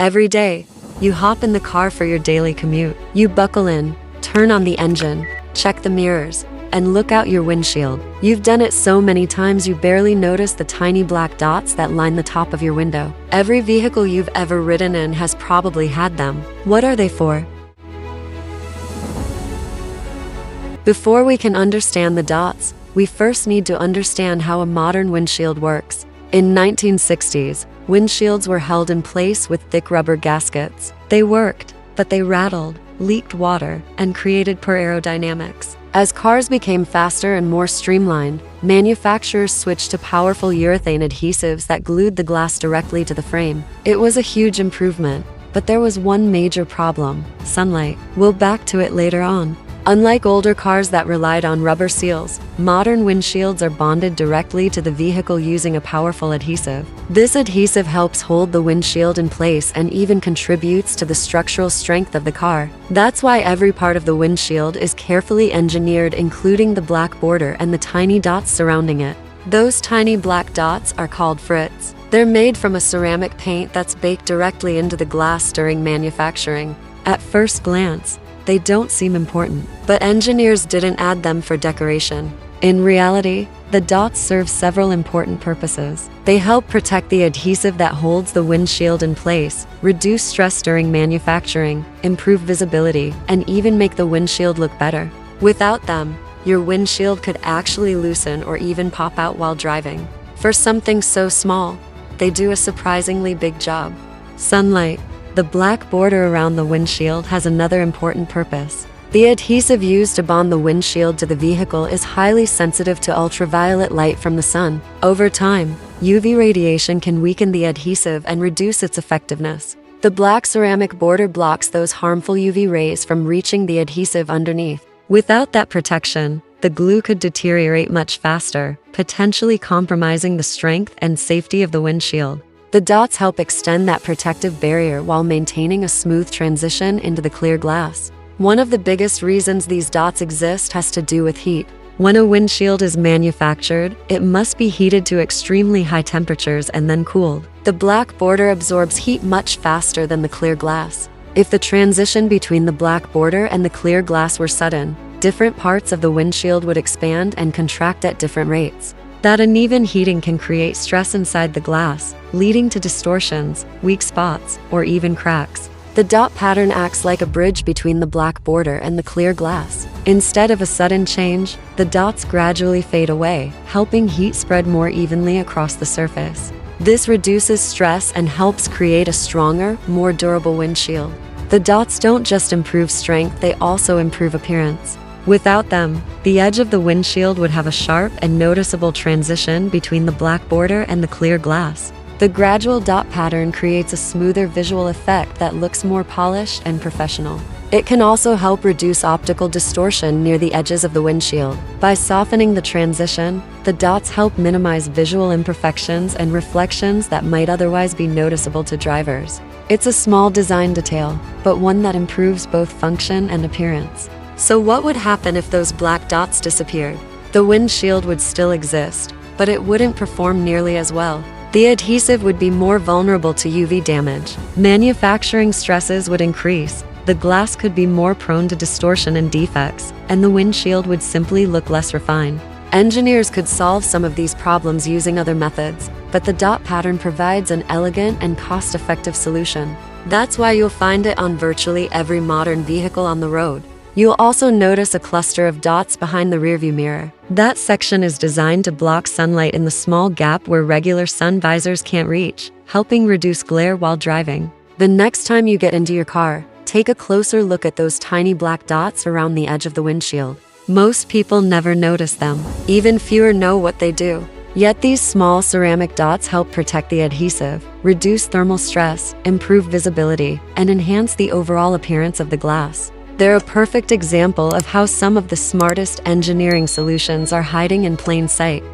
Every day, you hop in the car for your daily commute. You buckle in, turn on the engine, check the mirrors, and look out your windshield. You've done it so many times you barely notice the tiny black dots that line the top of your window. Every vehicle you've ever ridden in has probably had them. What are they for? Before we can understand the dots, we first need to understand how a modern windshield works. In 1960s, windshields were held in place with thick rubber gaskets. They worked, but they rattled, leaked water, and created poor aerodynamics. As cars became faster and more streamlined, manufacturers switched to powerful urethane adhesives that glued the glass directly to the frame. It was a huge improvement, but there was one major problem: sunlight. We'll back to it later on. Unlike older cars that relied on rubber seals, modern windshields are bonded directly to the vehicle using a powerful adhesive. This adhesive helps hold the windshield in place and even contributes to the structural strength of the car. That's why every part of the windshield is carefully engineered, including the black border and the tiny dots surrounding it. Those tiny black dots are called frits. They're made from a ceramic paint that's baked directly into the glass during manufacturing. At first glance, they don't seem important, but engineers didn't add them for decoration. In reality, the dots serve several important purposes. They help protect the adhesive that holds the windshield in place, reduce stress during manufacturing, improve visibility, and even make the windshield look better. Without them, your windshield could actually loosen or even pop out while driving. For something so small, they do a surprisingly big job. Sunlight. The black border around the windshield has another important purpose. The adhesive used to bond the windshield to the vehicle is highly sensitive to ultraviolet light from the sun. Over time, UV radiation can weaken the adhesive and reduce its effectiveness. The black ceramic border blocks those harmful UV rays from reaching the adhesive underneath. Without that protection, the glue could deteriorate much faster, potentially compromising the strength and safety of the windshield. The dots help extend that protective barrier while maintaining a smooth transition into the clear glass. One of the biggest reasons these dots exist has to do with heat. When a windshield is manufactured, it must be heated to extremely high temperatures and then cooled. The black border absorbs heat much faster than the clear glass. If the transition between the black border and the clear glass were sudden, different parts of the windshield would expand and contract at different rates. That uneven heating can create stress inside the glass, leading to distortions, weak spots, or even cracks. The dot pattern acts like a bridge between the black border and the clear glass. Instead of a sudden change, the dots gradually fade away, helping heat spread more evenly across the surface. This reduces stress and helps create a stronger, more durable windshield. The dots don't just improve strength, they also improve appearance. Without them, the edge of the windshield would have a sharp and noticeable transition between the black border and the clear glass. The gradual dot pattern creates a smoother visual effect that looks more polished and professional. It can also help reduce optical distortion near the edges of the windshield. By softening the transition, the dots help minimize visual imperfections and reflections that might otherwise be noticeable to drivers. It's a small design detail, but one that improves both function and appearance. So what would happen if those black dots disappeared? The windshield would still exist, but it wouldn't perform nearly as well. The adhesive would be more vulnerable to UV damage. Manufacturing stresses would increase. The glass could be more prone to distortion and defects, and the windshield would simply look less refined. Engineers could solve some of these problems using other methods, but the dot pattern provides an elegant and cost-effective solution. That's why you'll find it on virtually every modern vehicle on the road. You'll also notice a cluster of dots behind the rearview mirror. That section is designed to block sunlight in the small gap where regular sun visors can't reach, helping reduce glare while driving. The next time you get into your car, take a closer look at those tiny black dots around the edge of the windshield. Most people never notice them. Even fewer know what they do. Yet these small ceramic dots help protect the adhesive, reduce thermal stress, improve visibility, and enhance the overall appearance of the glass. They're a perfect example of how some of the smartest engineering solutions are hiding in plain sight.